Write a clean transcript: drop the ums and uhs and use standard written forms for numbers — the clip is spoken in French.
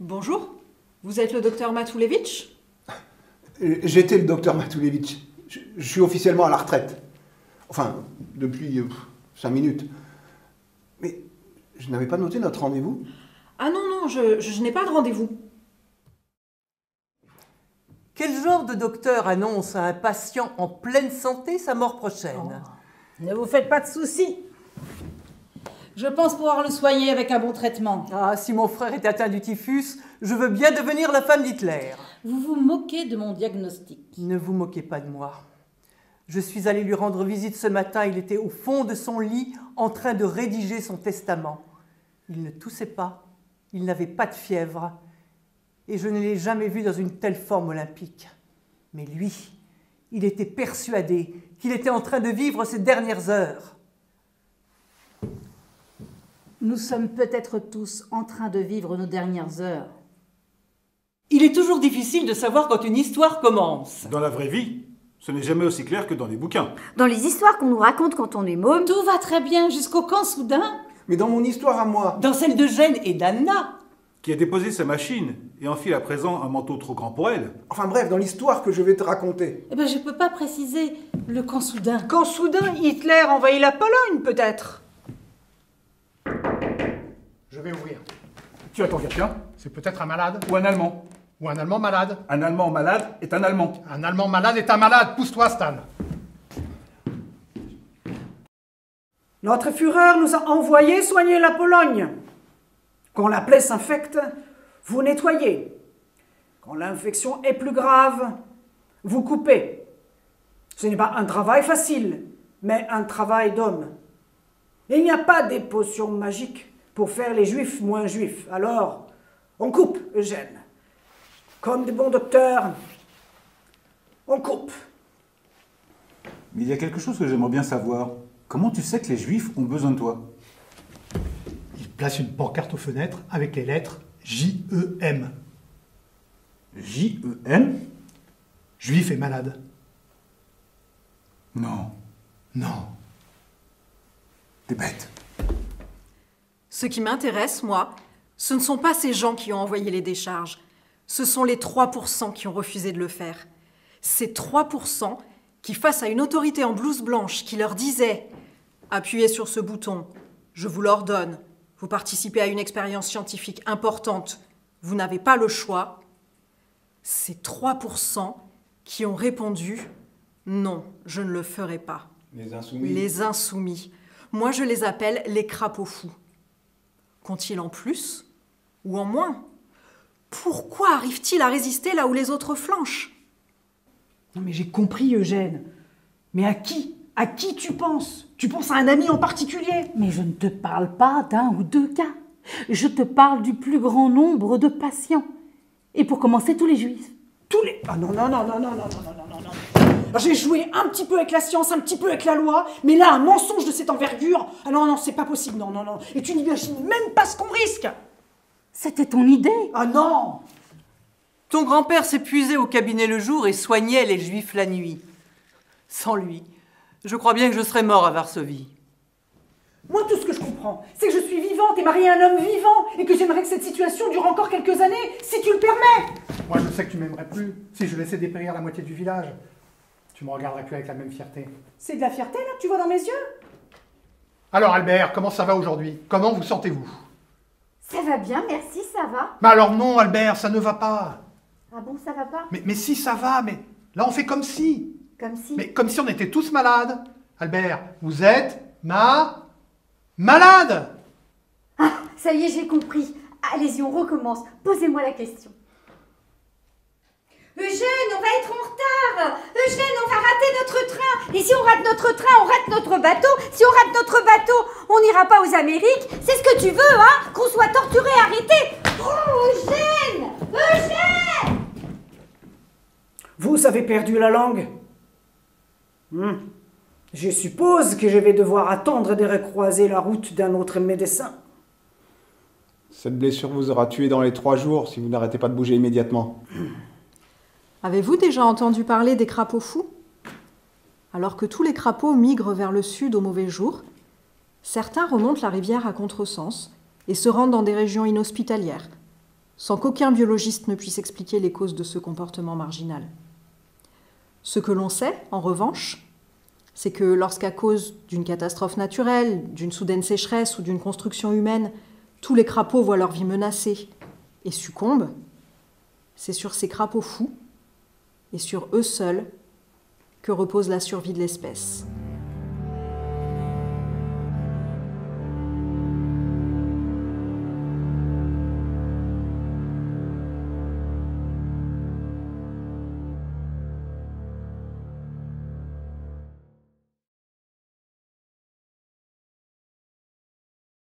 Bonjour, vous êtes le docteur Matoulevitch? J'étais le docteur Matoulevitch. Je suis officiellement à la retraite. Enfin, depuis 5 minutes. Mais je n'avais pas noté notre rendez-vous. Ah non, je n'ai pas de rendez-vous. Quel genre de docteur annonce à un patient en pleine santé sa mort prochaine? Ne vous faites pas de soucis. Je pense pouvoir le soigner avec un bon traitement. Ah, si mon frère est atteint du typhus, je veux bien devenir la femme d'Hitler. Vous vous moquez de mon diagnostic. Ne vous moquez pas de moi. Je suis allée lui rendre visite ce matin, il était au fond de son lit en train de rédiger son testament. Il ne toussait pas, il n'avait pas de fièvre, et je ne l'ai jamais vu dans une telle forme olympique. Mais lui, il était persuadé qu'il était en train de vivre ses dernières heures. Nous sommes peut-être tous en train de vivre nos dernières heures. Il est toujours difficile de savoir quand une histoire commence. Dans la vraie vie, ce n'est jamais aussi clair que dans les bouquins. Dans les histoires qu'on nous raconte quand on est môme, Tout va très bien jusqu'au camp soudain. Mais dans mon histoire à moi, Dans celle de Gênes et d'Anna. Qui a déposé sa machine et enfile à présent un manteau trop grand pour elle. enfin bref, dans l'histoire que je vais te raconter. Eh ben, je peux pas préciser le camp soudain. Quand soudain Hitler envahit la Pologne, peut-être? Je vais ouvrir. Tu attends quelqu'un? C'est peut-être un malade. Ou un Allemand? Ou un Allemand malade. Un Allemand malade est un Allemand. Un Allemand malade est un malade. Pousse-toi, Stan. Notre Führer nous a envoyé soigner la Pologne. Quand la plaie s'infecte, vous nettoyez. Quand l'infection est plus grave, vous coupez. Ce n'est pas un travail facile, mais un travail d'homme. Il n'y a pas des potions magiques pour faire les juifs moins juifs. Alors, on coupe, Eugène. Comme des bons docteurs, on coupe. Mais il y a quelque chose que j'aimerais bien savoir. Comment tu sais que les Juifs ont besoin de toi? Il place une pancarte aux fenêtres avec les lettres J-E-M. J-E-M? Juif et malade. Non. Non. T'es bête. Ce qui m'intéresse, moi, ce ne sont pas ces gens qui ont envoyé les décharges. Ce sont les 3% qui ont refusé de le faire. Ces 3% qui, face à une autorité en blouse blanche qui leur disait « Appuyez sur ce bouton, je vous l'ordonne, vous participez à une expérience scientifique importante, vous n'avez pas le choix », ces 3% qui ont répondu « Non, je ne le ferai pas ». Les insoumis. Les insoumis. Moi, je les appelle les crapauds fous. Qu'ont-ils en plus ou en moins? Pourquoi arrive-t-il à résister là où les autres flanchent? Non mais j'ai compris, Eugène. Mais à qui? À qui tu penses? Tu penses à un ami en particulier? Mais je ne te parle pas d'un ou deux cas. Je te parle du plus grand nombre de patients. Et pour commencer, tous les juifs. Tous les... Ah non. J'ai joué un petit peu avec la science, un petit peu avec la loi, mais là, un mensonge de cette envergure, ah non, c'est pas possible, non. Et tu n'imagines même pas ce qu'on risque. C'était ton idée. Ah non. Ton grand-père s'épuisait au cabinet le jour et soignait les Juifs la nuit. Sans lui, je crois bien que je serais mort à Varsovie. Moi, tout ce que je comprends, c'est que je suis vivante et mariée à un homme vivant, et que j'aimerais que cette situation dure encore quelques années, si tu le permets. Moi, je sais que tu m'aimerais plus si je laissais dépérir la moitié du village. Tu me regarderais plus avec la même fierté. C'est de la fierté, là, que tu vois dans mes yeux? Alors, Albert, comment ça va aujourd'hui? Comment vous sentez-vous? ça va bien, merci, ça va. Mais alors non, Albert, ça ne va pas. Ah bon, ça va pas? Mais si, ça va, mais là, on fait comme si. Comme si... Mais comme si on était tous malades. Albert, vous êtes malade. Ah, ça y est, j'ai compris. Allez-y, on recommence. Posez-moi la question. Eugène, on va être en retard. Eugène, on va rater notre train. Et si on rate notre train, on rate notre bateau. Si on rate notre bateau, on n'ira pas aux Amériques. C'est ce que tu veux, hein? Qu'on soit torturé, arrêté. Oh, Eugène! Eugène! Vous avez perdu la langue? Je suppose que je vais devoir attendre de recroiser la route d'un autre médecin. Cette blessure vous aura tué dans les 3 jours si vous n'arrêtez pas de bouger immédiatement. Avez-vous déjà entendu parler des crapauds fous? Alors que tous les crapauds migrent vers le sud au mauvais jour, certains remontent la rivière à contresens et se rendent dans des régions inhospitalières. sans qu'aucun biologiste ne puisse expliquer les causes de ce comportement marginal. Ce que l'on sait, en revanche, c'est que lorsqu'à cause d'une catastrophe naturelle, d'une soudaine sécheresse ou d'une construction humaine, tous les crapauds voient leur vie menacée et succombent, c'est sur ces crapauds fous et sur eux seuls que repose la survie de l'espèce.